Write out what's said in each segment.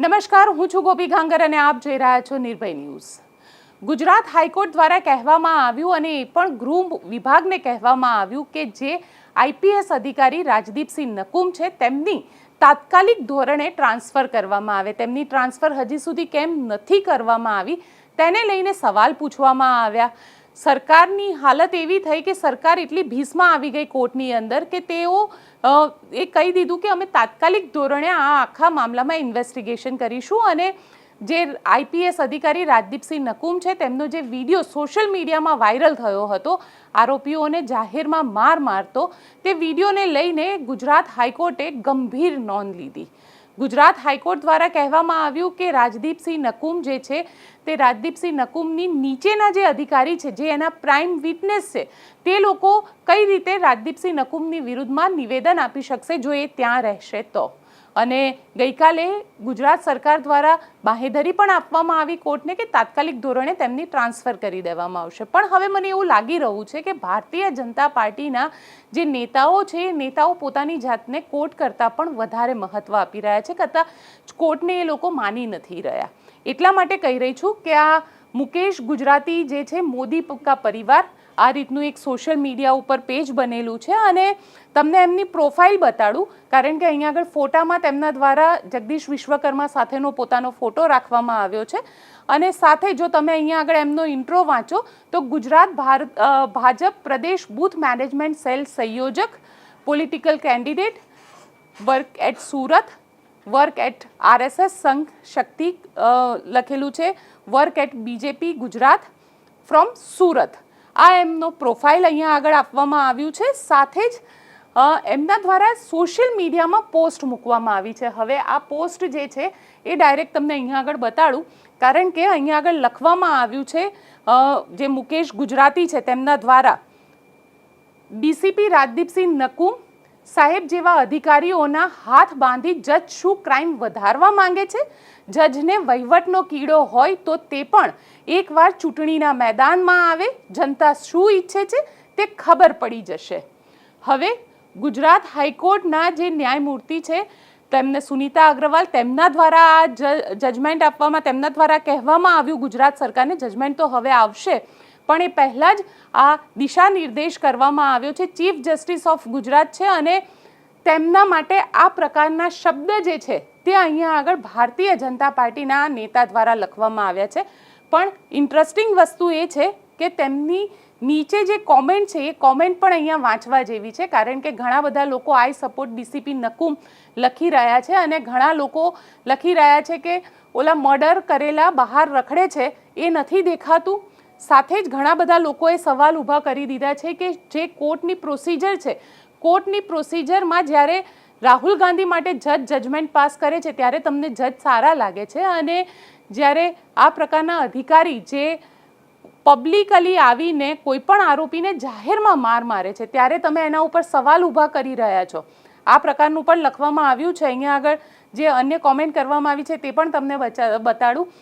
નમસ્કાર, હું છું ગોપી ગાંગર અને આપ જોઈ રહ્યા છો નિર્ભય ન્યૂઝ। ગુજરાત હાઈકોર્ટ દ્વારા કહેવામાં આવ્યું અને એ પણ ગૃહ વિભાગને કહેવામાં આવ્યું કે જે આઈપીએસ અધિકારી રાજદીપસિંહ નકુમ છે તેમની તાત્કાલિક ધોરણે ટ્રાન્સફર કરવામાં આવે। તેમની ટ્રાન્સફર હજી સુધી કેમ નથી કરવામાં આવી તેને લઈને સવાલ પૂછવામાં આવ્યા। સરકારની હાલત એવી થઈ કે સરકાર એટલી ભીસમાં આવી ગઈ કોર્ટની અંદર કે તેઓ એ કહી દીધું કે અમે તાત્કાલિક ધોરણે આ આખા મામલામાં ઇન્વેસ્ટિગેશન કરીશું અને જે આઈપીએસ અધિકારી રાજદીપસિંહ નકુમ છે તેમનો જે વિડીયો સોશિયલ મીડિયામાં વાયરલ થયો હતો આરોપીઓને જાહેરમાં માર મારતો, તે વિડીયોને લઈને ગુજરાત હાઈકોર્ટે ગંભીર નોંધ લીધી। ગુજરાત હાઈકોર્ટ દ્વારા કહેવામાં આવ્યું કે રાજદીપસિંહ નકુમ જે છે તે રાજદીપસિંહ નકુમની નીચેના જે અધિકારી છે, જે એના પ્રાઇમ વિટનેસ છે, તે લોકો કઈ રીતે રાજદીપસિંહ નકુમની વિરુદ્ધમાં નિવેદન આપી શકશે જો એ ત્યાં રહેશે તો। અને ગઈકાલે ગુજરાત સરકાર દ્વારા બાંહેધરી પણ આપવામાં આવી કોર્ટને કે તાત્કાલિક ધોરણે તેમની ટ્રાન્સફર કરી દેવામાં આવશે। પણ હવે મને એવું લાગી રહ્યું છે કે ભારતીય જનતા પાર્ટીના જે નેતાઓ છે એ નેતાઓ પોતાની જાતને કોર્ટ કરતાં પણ વધારે મહત્ત્વ આપી રહ્યા છે, કરતાં કોર્ટને એ લોકો માની નથી રહ્યા। એટલા માટે કહી રહી છું કે આ મુકેશ ગુજરાતી જે છે મોદી કા પરિવાર આ રીતનું એક સોશિયલ મીડિયા ઉપર પેજ બનેલું છે અને તમને એમની પ્રોફાઇલ બતાડું, કારણ કે અહીંયા આગળ ફોટામાં તેમના દ્વારા જગદીશ વિશ્વકર્મા સાથેનો પોતાનો ફોટો રાખવામાં આવ્યો છે અને સાથે જો તમે અહીંયા આગળ એમનો ઇન્ટ્રો વાંચો તો ગુજરાત ભાજપ પ્રદેશ બૂથ મેનેજમેન્ટ સેલ સંયોજક, political candidate, work at Surat, work at RSS Sangh Shakti લખેલું છે, work at BJP Gujarat from Surat. આ એમનો પ્રોફાઇલ અહીંયા આગળ આપવામાં આવ્યું છે। સાથે જ એમના દ્વારા સોશિયલ મીડિયામાં પોસ્ટ મૂકવામાં આવી છે। હવે આ પોસ્ટ જે છે એ ડાયરેક્ટ તમને અહીંયા આગળ બતાડું, કારણ કે અહીંયા આગળ લખવામાં આવ્યું છે જે મુકેશ ગુજરાતી છે તેમના દ્વારા ડીસીપી રાજદીપસિંહ નકુમ સાહેબ જેવા અધિકારીઓના હાથ બાંધી જજ શું ક્રાઇમ વધારવા માંગે છે? જજને વહીવટનો કીડો હોય તો તે પણ એકવાર ચૂંટણીના મેદાનમાં આવે, જનતા શું ઈચ્છે છે તે ખબર પડી જશે। હવે ગુજરાત હાઈકોર્ટના જે ન્યાયમૂર્તિ છે તેમને સુનીતા અગ્રવાલ, તેમના દ્વારા આ જજમેન્ટ આપવામાં, તેમના દ્વારા કહેવામાં આવ્યું ગુજરાત સરકારને જજમેન્ટ તો હવે આવશે, પણ એ પહેલાં જ આ દિશા નિર્દેશ કરવામાં આવ્યો છે। ચીફ જસ્ટિસ ઓફ ગુજરાત છે અને તેમના માટે આ પ્રકારના શબ્દ જે છે તે અહીંયા આગળ ભારતીય જનતા પાર્ટીના નેતા દ્વારા લખવામાં આવ્યા છે। પણ ઇન્ટરેસ્ટિંગ વસ્તુ એ છે કે તેમની નીચે જે કોમેન્ટ છે એ કોમેન્ટ પણ અહીંયા વાંચવા જેવી છે, કારણ કે ઘણા બધા લોકો આઈ સપોર્ટ ડીસીપી નકુમ લખી રહ્યા છે અને ઘણા લોકો લખી રહ્યા છે કે ઓલા મર્ડર કરેલા બહાર રખડે છે એ નથી દેખાતું। સાથે જ ઘણા બધા લોકોએ સવાલ ઊભા કરી દીધા છે કે જે કોર્ટની પ્રોસિજર છે, કોર્ટની પ્રોસિજરમાં જ્યારે રાહુલ ગાંધી માટે જજ જજમેન્ટ પાસ કરે છે ત્યારે તમને જજ સારા લાગે છે અને જ્યારે આ પ્રકારના અધિકારી જે પબ્લિકલી આવીને કોઈ પણ આરોપીને જાહેરમાં માર મારે છે ત્યારે તમે એના ઉપર સવાલ ઊભા કરી રહ્યા છો। આ પ્રકારનું પણ લખવામાં આવ્યું છે। અહીંયા આગળ જે અન્ય કોમેન્ટ કરવામાં આવી છે તે પણ તમને બતાડું।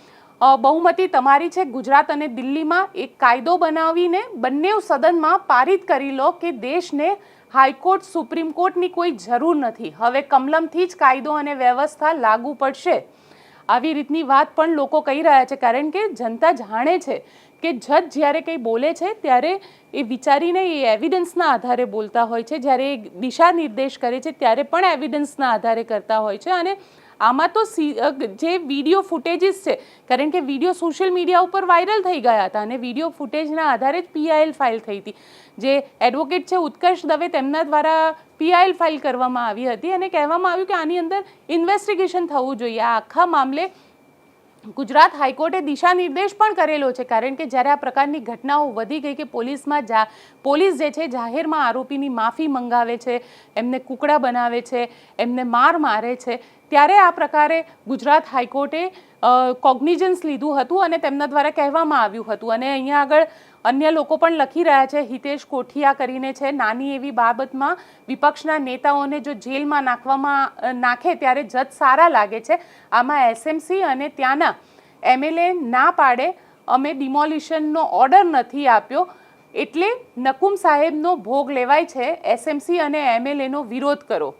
બહુમતી તમારી છે ગુજરાત અને દિલ્હીમાં એક કાયદો બનાવીને બંને સદનમાં પારિત કરી લો કે દેશને હાઈકોર્ટ સુપ્રીમ કોર્ટની કોઈ જરૂર નથી, હવે કમલમથી જ કાયદો અને વ્યવસ્થા લાગુ પડશે। આવી રીતની વાત પણ લોકો કહી રહ્યા છે, કારણ કે જનતા જાણે છે કે જજ જ્યારે કંઈ બોલે છે ત્યારે એ વિચારીને એ એવિડન્સના આધારે બોલતા હોય છે, જ્યારે એ દિશા નિર્દેશ કરે છે ત્યારે પણ એવિડન્સના આધારે કરતા હોય છે। અને આમાં તો જે વિડીયો ફૂટેજીસ છે, કારણ કે વિડીયો સોશિયલ મીડિયા ઉપર વાયરલ થઈ ગયા હતા અને વિડીયો ફૂટેજના આધારે જ પીઆઈએલ ફાઇલ થઈ હતી। જે એડવોકેટ છે ઉત્કર્ષ દવે તેમના દ્વારા પીઆઈએલ ફાઇલ કરવામાં આવી હતી અને કહેવામાં આવ્યું કે આની અંદર ઇન્વેસ્ટિગેશન થવું જોઈએ। આ આખા મામલે ગુજરાત હાઈકોર્ટે દિશા નિર્દેશ પણ કરેલો છે, કારણ કે જ્યારે આ પ્રકારની ઘટનાઓ વધી ગઈ કે પોલીસ જે છે જાહેરમાં આરોપીની માફી મંગાવે છે, એમને કુકડા બનાવે છે, એમને માર મારે છે, ત્યારે આ પ્રકારે ગુજરાત હાઈકોર્ટે કોગ્નિઝન્સ લીધું હતું અને તેમના દ્વારા કહેવામાં આવ્યું હતું। અને અહીંયા આગળ અન્ય લોકો પણ લખી રહ્યા છે, હિતેશ કોઠિયા કરીને છે, નાની એવી બાબતમાં વિપક્ષના નેતાઓને જો જેલમાં નાખે ત્યારે જજ સારા લાગે છે। આમાં એસએમસી અને ત્યાંના એમએલએ ના પાડે અમે ડિમોલિશનનો ઓર્ડર નથી આપ્યો એટલે નકુમ સાહેબનો ભોગ લેવાય છે, એસએમસી અને એમએલએનો વિરોધ કરો।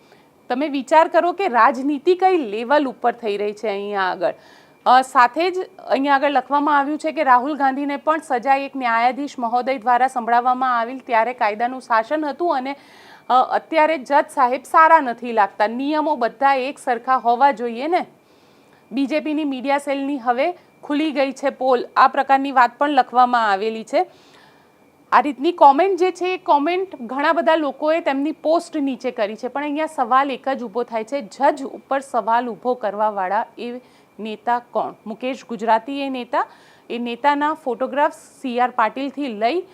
તમે વિચાર કરો કે રાજનીતિ કઈ લેવલ ઉપર થઈ રહી છે અહીંયા આગળ. સાથે જ અહીંયા આગળ લખવામાં આવ્યું છે કે રાહુલ ગાંધીને પણ સજા એક ન્યાયાધીશ મહોદય દ્વારા સંભળાવવામાં આવેલ ત્યારે કાયદાનું શાસન હતું અને અત્યારે જજ સાહેબ સારા નથી લાગતા. નિયમો બધા એક સરખા હોવા જોઈએ ને. બીજેપીની મીડિયા સેલની હવે ખુલી ગઈ છે પોલ, આ પ્રકારની વાત પણ લખવામાં આવેલી છે. આ રીતની કોમેન્ટ જે છે એ કોમેન્ટ ઘણા બધા લોકોએ તેમની પોસ્ટ નીચે કરી છે, પણ અહીંયા સવાલ એક જ ઊભો થાય છે, જજ ઉપર સવાલ ઊભો કરવાવાળા એ નેતા કોણ? મુકેશ ગુજરાતી એ નેતાના ફોટોગ્રાફ્સ CR પાટીલથી લઈ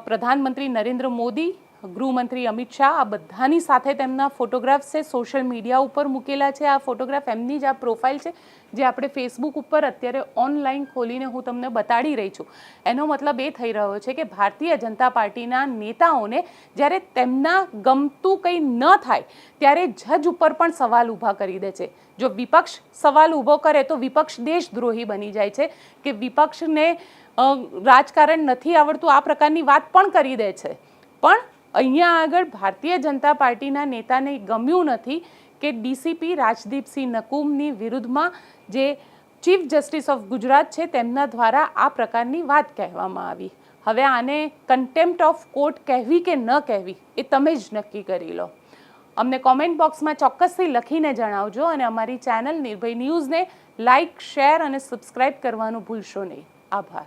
પ્રધાનમંત્રી નરેન્દ્ર મોદી, ગૃહમંત્રી અમિત શાહ, આ બધાની સાથે તેમના ફોટોગ્રાફ્સ છે, સોશિયલ મીડિયા ઉપર મૂકેલા છે. આ ફોટોગ્રાફ એમની જ આ પ્રોફાઇલ છે જે આપણે ફેસબુક ઉપર અત્યારે ઓનલાઈન ખોલીને હું તમને બતાડી રહી છું. એનો મતલબ એ થઈ રહ્યો છે કે ભારતીય જનતા પાર્ટીના નેતાઓને જ્યારે તેમના ગમતું કંઈ ન થાય ત્યારે જજ ઉપર પણ સવાલ ઊભા કરી દે છે. જો વિપક્ષ સવાલ ઊભો કરે તો વિપક્ષ દેશદ્રોહી બની જાય છે કે વિપક્ષને રાજકારણ નથી આવડતું, આ પ્રકારની વાત પણ કરી દે છે. પણ અહીંયા આગળ ભારતીય જનતા પાર્ટીના નેતાને ગમ્યું નથી કે DCP રાજદીપસિંહ નકુમની વિરુદ્ધમાં જે ચીફ જસ્ટિસ ઓફ ગુજરાત છે તેમના દ્વારા આ પ્રકારની વાત કહેવામાં આવી. હવે આને કન્ટેમ્પ્ટ ઓફ કોર્ટ કહેવી કે ન કહેવી એ તમે જ નક્કી કરી લો. અમને કોમેન્ટ બોક્સમાં ચોક્કસથી લખીને જણાવજો અને અમારી ચેનલ નિર્ભય ન્યૂઝને લાઇક, શેર અને સબસ્ક્રાઇબ કરવાનું ભૂલશો નહીં. આભાર.